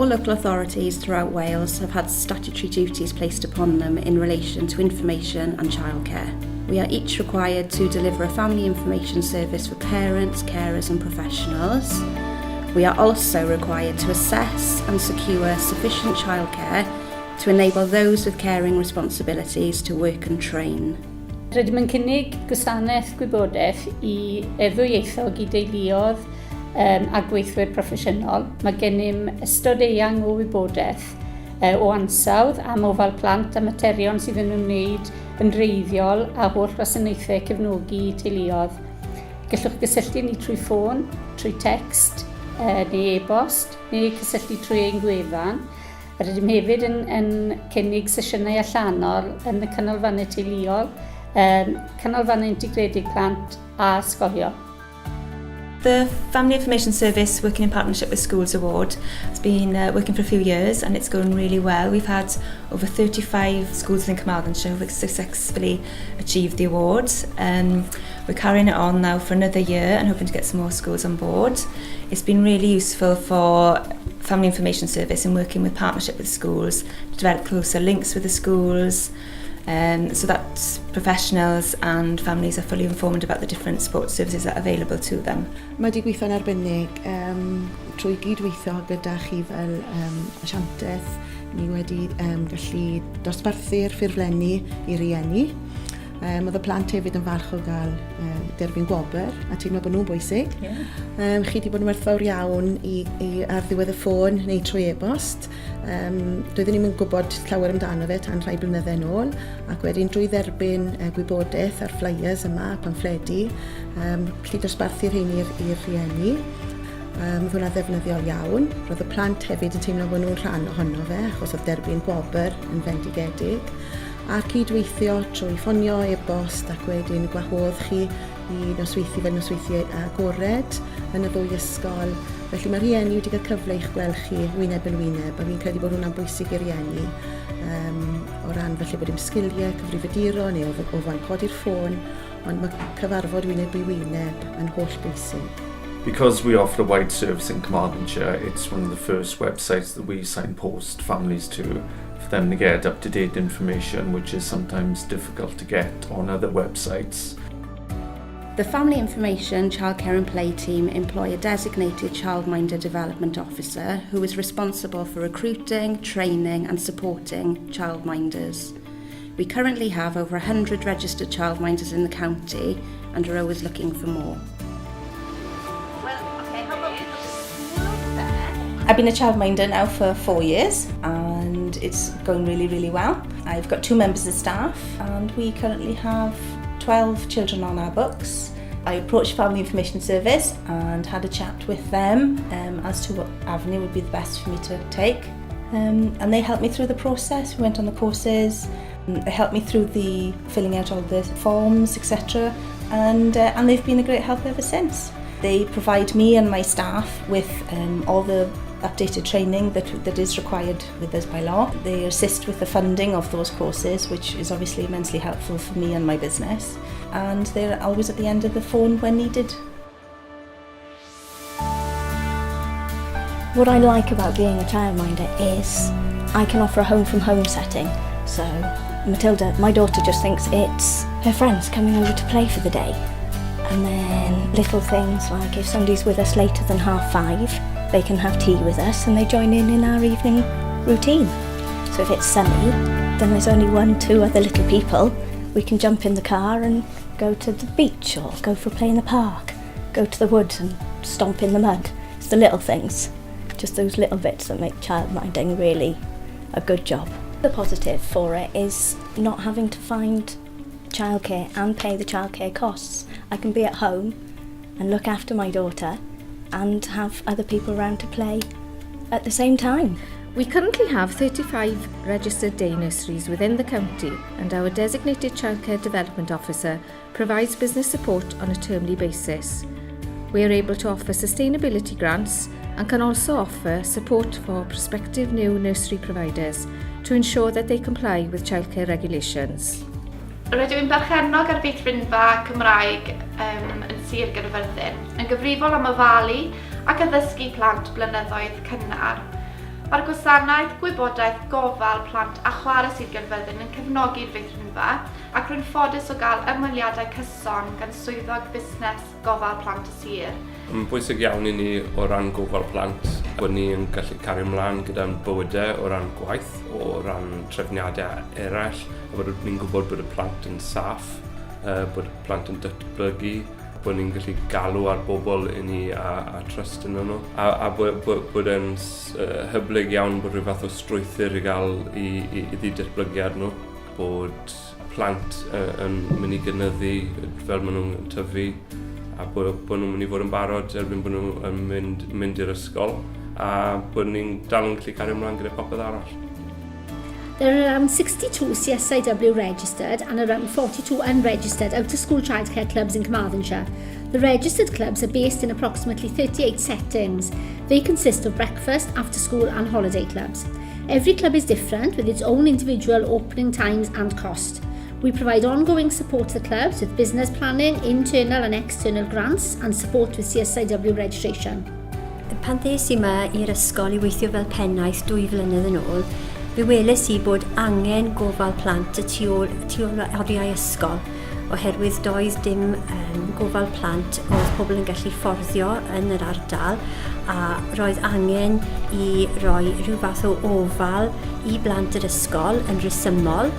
All local authorities throughout Wales have had statutory duties placed upon them in relation to information and childcare. We are each required to deliver a family information service for parents, carers and professionals. We are also required to assess and secure sufficient childcare to enable those with caring responsibilities to work and train. Rydym yn cynnig Gwasanaeth Gwybodaeth i ddwyieithog i deuluoedd a gweithwyr proffesiynol. Mae gennym ystod eang o wybodaeth o ansawdd am ofal plant a materion sydd yn ymwneud yn reiddiol a holl gwasanaethau cefnogi teuluoedd. Gallwch gysylltu ni trwy ffôn, trwy text neu e-bost, neu cysylltu trwy ein gwefan. Rydym hefyd yn cynnig sesiynau allanol yn y canolfannau teuluol, canolfannau integredig plant a ysgolion. The Family Information Service Working in Partnership with Schools Award has been working for a few years and it's going really well. We've had over 35 schools in Carmarthenshire who have successfully achieved the award. We're carrying it on now for another year and hoping to get some more schools on board. It's been really useful for Family Information Service in working with partnership with schools to develop closer links with the schools, so that professionals and families are fully informed about the different support services that are available to them. Mae wedi gweithio'n arbennig trwy gydweithio gyda chi fel asiantaeth. Ni wedi gallu dosbarthu'r ffurflenni i rieni. Oedd y plant hefyd yn falch o gael derbyn gwobr a teimlo bod nhw'n bwysig. Chi wedi bod yn werthfawr iawn ar ddiwedd y ffôn neu trwy e-bost. Doeddwn ni'n gwybod llawer amdano fe tan rhai blynyddoedd nôl ac wedyn drwy dderbyn gwybodaeth ar flyers yma, pamffledi, gallu dosbarthu'r rhein i'r rhieni. Oedd hwnna ddefnyddiol iawn. Roedd y plant hefyd yn teimlo bod nhw'n rhan ohono fe achos oedd derbyn gwobr yn fendigedig. A cydweithio trwy ffonio e-bost ac wedyn gwahodd chi i nosweithi fel nosweithi agored yn y ddwy ysgol. Felly mae rhieni wedi cael cyfle i'ch gweld chi wyneb yn wyneb a fi'n credu bod hwnna'n bwysig i'r rhieni o ran felly bod dim sgiliau cyfrifyduro neu o fan codi'r ffôn, ond mae cyfarfod wyneb i wyneb yn holl bwysig. Because we offer a wide service in Carmarthenshire, it's one of the first websites that we signpost families to for them to get up-to-date information, which is sometimes difficult to get on other websites. The Family Information, Childcare and Play team employ a designated childminder development officer who is responsible for recruiting, training and supporting childminders. We currently have over 100 registered childminders in the county and are always looking for more. I've been a childminder now for 4 years and it's going really, really well. I've got 2 members of staff and we currently have 12 children on our books. I approached Family Information Service and had a chat with them as to what avenue would be the best for me to take. And they helped me through the process. We went on the courses. They helped me through the filling out all the forms, etc. And they've been a great help ever since. They provide me and my staff with all the updated training that is required with us by law. They assist with the funding of those courses, which is obviously immensely helpful for me and my business. And they're always at the end of the phone when needed. What I like about being a childminder is I can offer a home-from-home setting. So Matilda, my daughter, just thinks it's her friends coming over to play for the day. And then little things like if somebody's with us later than 5:30, they can have tea with us and they join in our evening routine. So if it's sunny, then there's only 1-2 other little people. We can jump in the car and go to the beach or go for a play in the park, go to the woods and stomp in the mud. It's the little things, just those little bits that make childminding really a good job. The positive for it is not having to find childcare and pay the childcare costs. I can be at home and look after my daughter and have other people around to play at the same time. We currently have 35 registered day nurseries within the county and our designated childcare development officer provides business support on a termly basis. We are able to offer sustainability grants and can also offer support for prospective new nursery providers to ensure that they comply with childcare regulations. Rydym yn berchennog ar meithrinfa Cymraeg yn Sir Gyfyrddin, yn gyfrifol am ofalu ac addysgu plant blynyddoedd cynnar. Mae'r Gwasanaeth Gwybodaeth Gofal Plant a Chwarae Sir Gynfyddin yn cefnogi'r feithrinfeydd ac rwy'n ffodus o gael ymweliadau cyson gan swyddog busnes Gofal Plant y Sir. Mae'n bwysig iawn i ni o ran gofal plant bod ni'n gallu cario ymlaen gyda'n bywydau o ran gwaith, o ran trefniadau eraill, a bod ni'n gwybod bod y plant yn saff, bod y plant yn datblygu, bod ni'n gallu galw ar bobl i ni a trust yn nhw. A bod e'n hyblyg iawn bod rhyw fath o strwythyr i gael i ddiddatblygiad nhw. Bod plant yn mynd i gynyddu fel maen nhw'n tyfu, a bod nhw'n mynd i fod yn barod erbyn bod nhw'n mynd i'r ysgol, a bod ni'n dal yn gallu cario ymlaen gyda popeth arall. There are around 62 CSIW registered and around 42 unregistered out-of-school childcare clubs in Carmarthenshire. The registered clubs are based in approximately 38 settings. They consist of breakfast, after-school and holiday clubs. Every club is different with its own individual opening times and cost. We provide ongoing support to the clubs with business planning, internal and external grants and support with CSIW registration. Pan ddes i yma i'r ysgol i weithio fel pennaeth 2 flynedd yn ôl, fe weles i bod angen gofal plant y tu ôl oriau ysgol, oherwydd doedd dim gofal plant oedd pobl yn gallu fforddio yn yr ardal, a roedd angen i roi rhyw fath o ofal i blant yr ysgol yn resymol,